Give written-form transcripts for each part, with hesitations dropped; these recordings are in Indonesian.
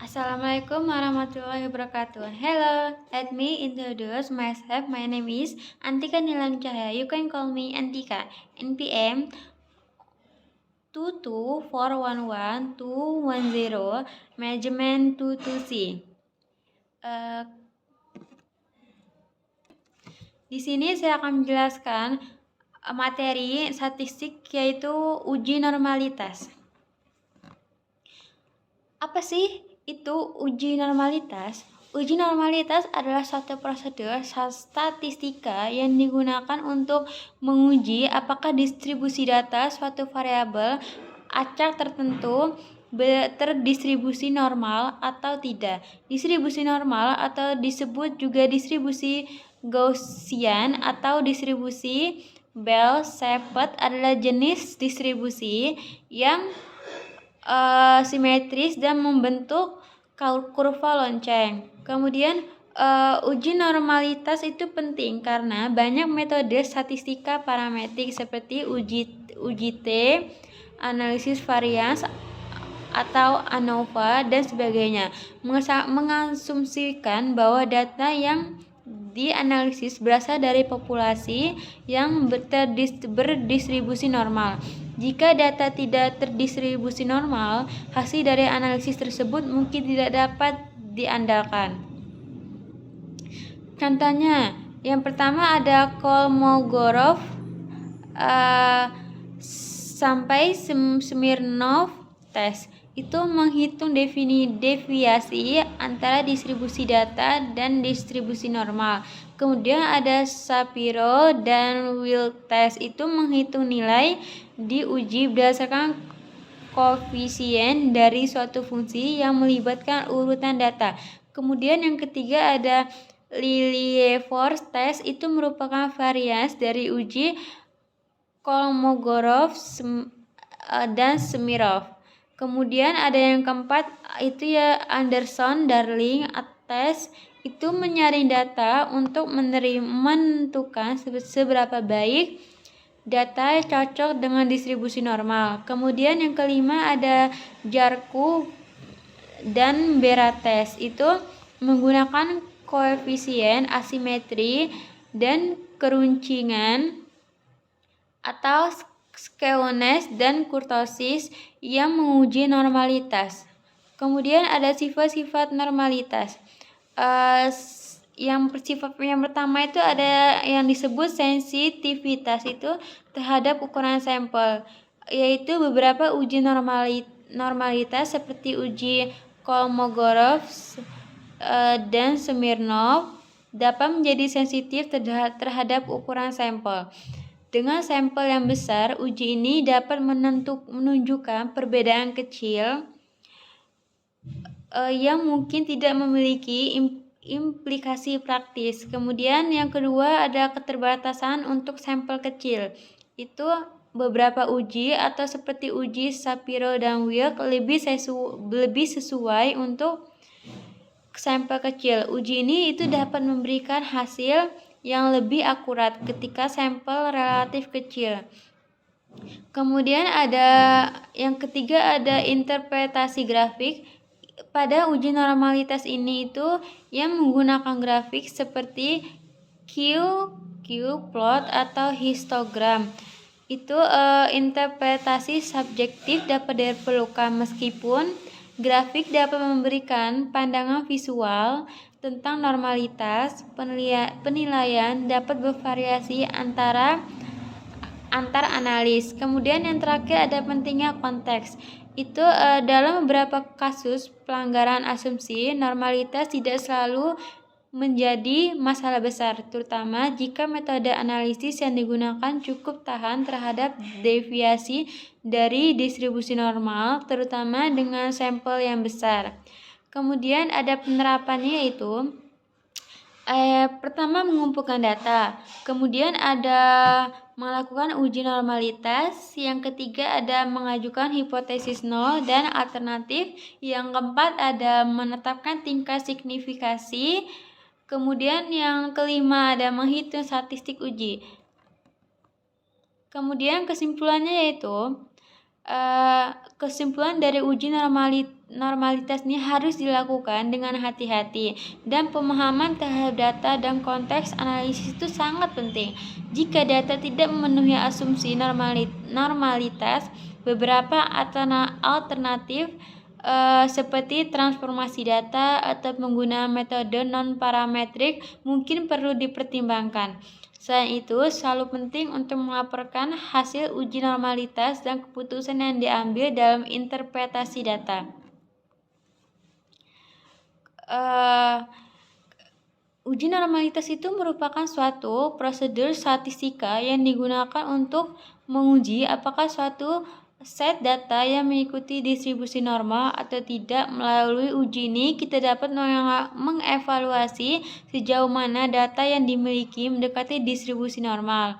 Assalamualaikum warahmatullahi wabarakatuh. Hello, let me introduce myself. My name is Antika Nilan Cahaya. You can call me Antika. NPM 22411-210 Management 22C. Di sini saya akan menjelaskan materi statistik, yaitu uji normalitas. Apa sih itu uji normalitas? Uji normalitas adalah suatu prosedur statistika yang digunakan untuk menguji apakah distribusi data suatu variabel acak tertentu terdistribusi normal atau tidak. Distribusi normal atau disebut juga distribusi Gaussian atau distribusi Bell-Shaped adalah jenis distribusi yang simetris dan membentuk kurva lonceng. Kemudian uji normalitas itu penting karena banyak metode statistika parametrik seperti uji T, analisis varians atau ANOVA dan sebagainya, mengasumsikan bahwa data yang dianalisis berasal dari populasi yang berdistribusi normal. Jika data tidak terdistribusi normal, hasil dari analisis tersebut mungkin tidak dapat diandalkan. Contohnya, yang pertama ada Kolmogorov sampai Smirnov test. Itu menghitung deviasi antara distribusi data dan distribusi normal. Kemudian ada Shapiro dan Will test, itu menghitung nilai diuji berdasarkan koefisien dari suatu fungsi yang melibatkan urutan data. Kemudian yang ketiga ada Lilliefors test, itu merupakan varians dari uji Kolmogorov dan Smirnov. Kemudian ada yang keempat, itu ya Anderson-Darling test, itu menyaring data untuk menentukan seberapa baik data cocok dengan distribusi normal. Kemudian yang kelima ada Jarku dan Bera test, itu menggunakan koefisien asimetri dan keruncingan atau skewness dan kurtosis yang menguji normalitas. Kemudian ada sifat-sifat normalitas. Yang pertama itu ada yang disebut sensitivitas, itu terhadap ukuran sampel, yaitu beberapa uji normalitas seperti uji Kolmogorov dan Smirnov dapat menjadi sensitif terhadap ukuran sampel. Dengan sampel yang besar, uji ini dapat menunjukkan perbedaan kecil yang mungkin tidak memiliki implikasi praktis. Kemudian yang kedua ada keterbatasan untuk sampel kecil. Itu beberapa uji atau seperti uji Shapiro dan Wilk lebih sesuai untuk sampel kecil. Uji ini itu dapat memberikan hasil yang lebih akurat ketika sampel relatif kecil. Kemudian ada yang ketiga ada interpretasi grafik. Pada uji normalitas ini itu yang menggunakan grafik seperti Q-plot atau histogram. Itu interpretasi subjektif dapat diperlukan meskipun grafik dapat memberikan pandangan visual tentang normalitas. Penilaian dapat bervariasi antar analis. Kemudian yang terakhir ada pentingnya konteks. Itu dalam beberapa kasus pelanggaran asumsi, normalitas tidak selalu menjadi masalah besar, terutama jika metode analisis yang digunakan cukup tahan terhadap deviasi dari distribusi normal, terutama dengan sampel yang besar. Kemudian ada penerapannya, yaitu pertama mengumpulkan data, kemudian ada melakukan uji normalitas, yang ketiga ada mengajukan hipotesis nol dan alternatif, yang keempat ada menetapkan tingkat signifikasi, kemudian yang kelima ada menghitung statistik uji. Kemudian kesimpulannya yaitu Kesimpulan dari uji normalitas ini harus dilakukan dengan hati-hati dan pemahaman terhadap data dan konteks analisis itu sangat penting. Jika data tidak memenuhi asumsi normalitas, beberapa alternatif seperti transformasi data atau penggunaan metode non-parametrik mungkin perlu dipertimbangkan. Selain itu, selalu penting untuk melaporkan hasil uji normalitas dan keputusan yang diambil dalam interpretasi data. Uji normalitas itu merupakan suatu prosedur statistika yang digunakan untuk menguji apakah suatu set data yang mengikuti distribusi normal atau tidak. Melalui uji ini, kita dapat mengevaluasi sejauh mana data yang dimiliki mendekati distribusi normal.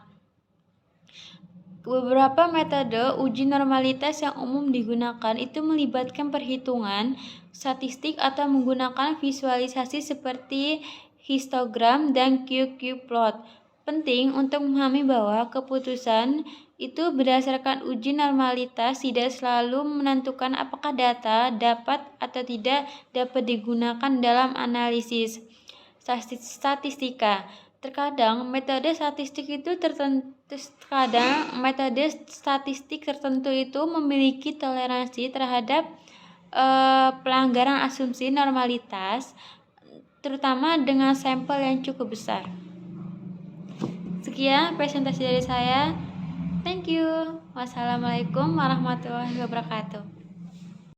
Beberapa metode uji normalitas yang umum digunakan itu melibatkan perhitungan statistik atau menggunakan visualisasi seperti histogram dan QQ-plot. Penting untuk memahami bahwa keputusan itu berdasarkan uji normalitas tidak selalu menentukan apakah data dapat atau tidak dapat digunakan dalam analisis statistika. Terkadang metode statistik tertentu itu memiliki toleransi terhadap pelanggaran asumsi normalitas, terutama dengan sampel yang cukup besar. Sekian presentasi dari saya. Thank you. Wassalamualaikum warahmatullahi wabarakatuh.